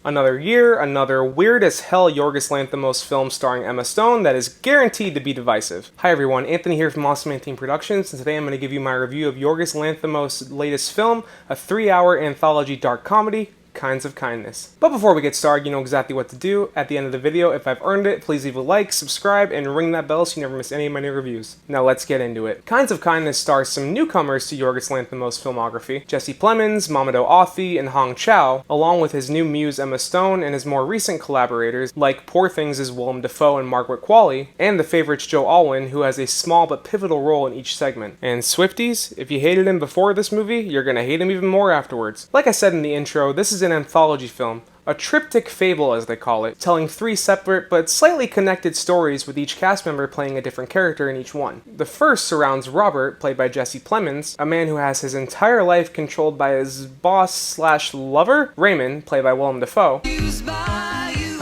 Another year, another weird as hell Yorgos Lanthimos film starring Emma Stone that is guaranteed to be divisive. Hi everyone, Anthony here from Awesome Man Team Productions, and today I'm going to give you my review of Yorgos Lanthimos' latest film, a 3-hour anthology dark comedy, Kinds of Kindness. But before we get started, you know exactly what to do. At the end of the video, if I've earned it, please leave a like, subscribe, and ring that bell so you never miss any of my new reviews. Now let's get into it. Kinds of Kindness stars some newcomers to Yorgos Lanthimos' filmography: Jesse Plemons, Mamoudou Athie, and Hong Chow, along with his new muse Emma Stone and his more recent collaborators like Poor Things' Willem Dafoe and Margaret Qualley, and the favorites Joe Alwyn, who has a small but pivotal role in each segment. And Swifties, if you hated him before this movie, you're gonna hate him even more afterwards. Like I said in the intro, this is an anthology film, a triptych fable as they call it, telling 3 separate but slightly connected stories with each cast member playing a different character in each one. The first surrounds Robert, played by Jesse Plemons, a man who has his entire life controlled by his boss/lover, Raymond, played by Willem Dafoe.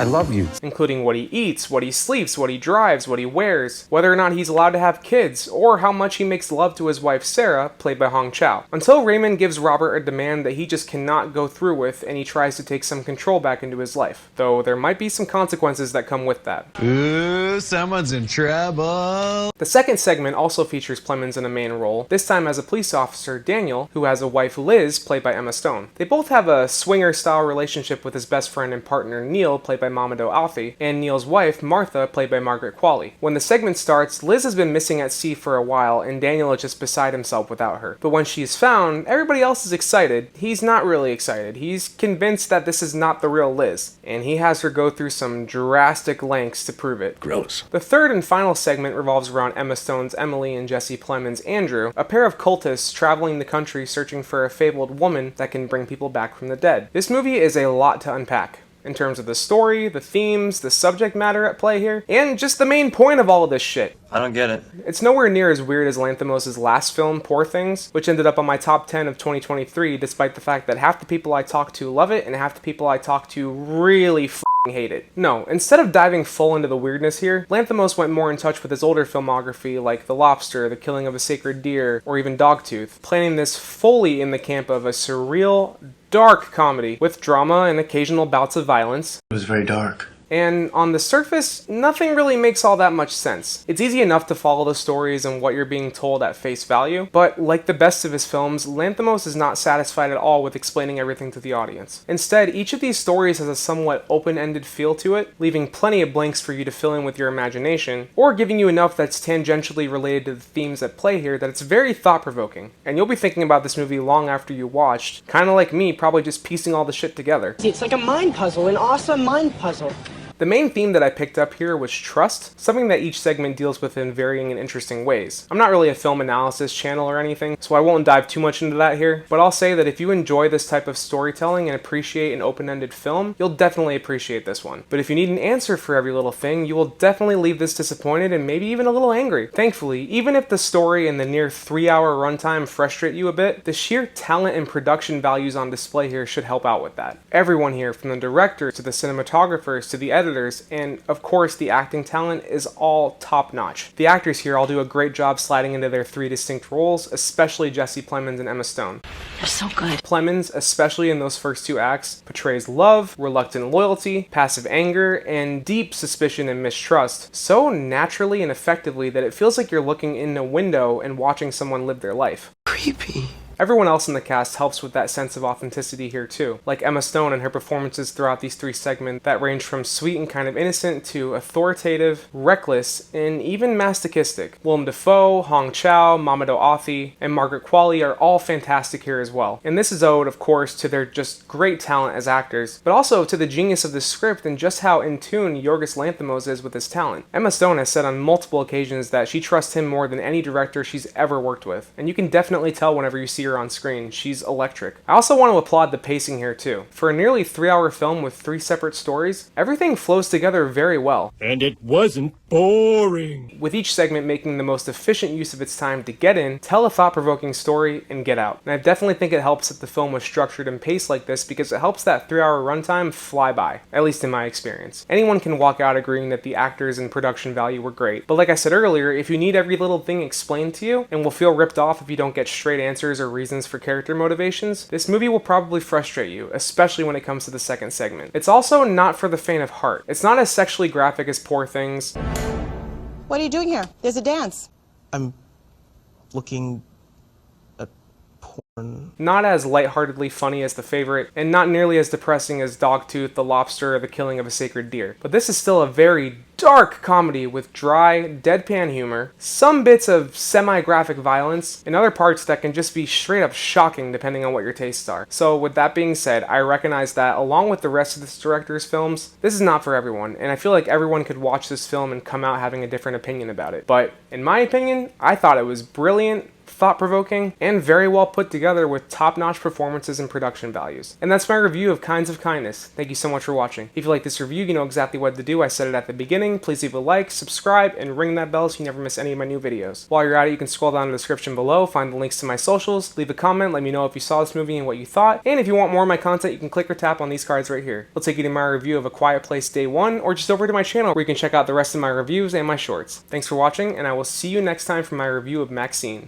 I love you. Including what he eats, what he sleeps, what he drives, what he wears, whether or not he's allowed to have kids, or how much he makes love to his wife Sarah, played by Hong Chow. Until Raymond gives Robert a demand that he just cannot go through with, and he tries to take some control back into his life. Though there might be some consequences that come with that. Ooh, someone's in trouble. The second segment also features Plemons in a main role, this time as a police officer, Daniel, who has a wife Liz, played by Emma Stone. They both have a swinger-style relationship with his best friend and partner Neil, played by Mamoudou Athie, and Neil's wife, Martha, played by Margaret Qualley. When the segment starts, Liz has been missing at sea for a while, and Daniel is just beside himself without her. But when she is found, everybody else is excited. He's not really excited. He's convinced that this is not the real Liz, and he has her go through some drastic lengths to prove it. Gross. The third and final segment revolves around Emma Stone's Emily and Jesse Plemons' Andrew, a pair of cultists traveling the country searching for a fabled woman that can bring people back from the dead. This movie is a lot to unpack, in terms of the story, the themes, the subject matter at play here, and just the main point of all of this shit. I don't get it. It's nowhere near as weird as Lanthimos' last film, Poor Things, which ended up on my top 10 of 2023, despite the fact that half the people I talk to love it, and half the people I talk to really hate it. No, instead of diving full into the weirdness here, Lanthimos went more in touch with his older filmography like The Lobster, The Killing of a Sacred Deer, or even Dogtooth, planting this fully in the camp of a surreal, dark comedy with drama and occasional bouts of violence. It was very dark. And on the surface, nothing really makes all that much sense. It's easy enough to follow the stories and what you're being told at face value, but like the best of his films, Lanthimos is not satisfied at all with explaining everything to the audience. Instead, each of these stories has a somewhat open-ended feel to it, leaving plenty of blanks for you to fill in with your imagination, or giving you enough that's tangentially related to the themes at play here that it's very thought-provoking. And you'll be thinking about this movie long after you watched, kinda like me, probably just piecing all the shit together. It's like a mind puzzle, an awesome mind puzzle. The main theme that I picked up here was trust, something that each segment deals with in varying and interesting ways. I'm not really a film analysis channel or anything, so I won't dive too much into that here, but I'll say that if you enjoy this type of storytelling and appreciate an open-ended film, you'll definitely appreciate this one. But if you need an answer for every little thing, you will definitely leave this disappointed and maybe even a little angry. Thankfully, even if the story and the near 3-hour runtime frustrate you a bit, the sheer talent and production values on display here should help out with that. Everyone here, from the director to the cinematographers to the editors, and of course the acting talent, is all top-notch. The actors here all do a great job sliding into their 3 distinct roles, especially Jesse Plemons and Emma Stone. They're so good. Plemons, especially in those first 2 acts, portrays love, reluctant loyalty, passive anger, and deep suspicion and mistrust so naturally and effectively that it feels like you're looking in a window and watching someone live their life. Creepy. Everyone else in the cast helps with that sense of authenticity here too, like Emma Stone and her performances throughout these 3 segments that range from sweet and kind of innocent to authoritative, reckless, and even masochistic. Willem Dafoe, Hong Chow, Mamoudou Athie, and Margaret Qualley are all fantastic here as well. And this is owed, of course, to their just great talent as actors, but also to the genius of the script and just how in tune Yorgos Lanthimos is with his talent. Emma Stone has said on multiple occasions that she trusts him more than any director she's ever worked with, and you can definitely tell whenever you see her on screen. She's electric. I also want to applaud the pacing here too. For a nearly 3-hour film with 3 separate stories, everything flows together very well. And it wasn't boring. With each segment making the most efficient use of its time to get in, tell a thought-provoking story, and get out. And I definitely think it helps that the film was structured and paced like this because it helps that 3-hour runtime fly by, at least in my experience. Anyone can walk out agreeing that the actors and production value were great, but like I said earlier, if you need every little thing explained to you, and will feel ripped off if you don't get straight answers or reasons for character motivations, this movie will probably frustrate you, especially when it comes to the second segment. It's also not for the faint of heart. It's not as sexually graphic as Poor Things. What are you doing here? There's a dance. I'm looking at porn. Not as lightheartedly funny as The Favorite, and not nearly as depressing as Dogtooth, The Lobster, or The Killing of a Sacred Deer. But this is still a very dark comedy with dry, deadpan humor, some bits of semi-graphic violence, and other parts that can just be straight up shocking depending on what your tastes are. So with that being said, I recognize that along with the rest of this director's films, this is not for everyone, and I feel like everyone could watch this film and come out having a different opinion about it. But in my opinion, I thought it was brilliant, thought-provoking, and very well put together with top-notch performances and production values. And that's my review of Kinds of Kindness. Thank you so much for watching. If you like this review, you know exactly what to do. I said it at the beginning. Please leave a like, subscribe, and ring that bell so you never miss any of my new videos. While you're at it, you can scroll down in the description below, find the links to my socials, leave a comment, let me know if you saw this movie and what you thought, and if you want more of my content, you can click or tap on these cards right here. It'll take you to my review of A Quiet Place Day 1, or just over to my channel where you can check out the rest of my reviews and my shorts. Thanks for watching, and I will see you next time for my review of Maxine.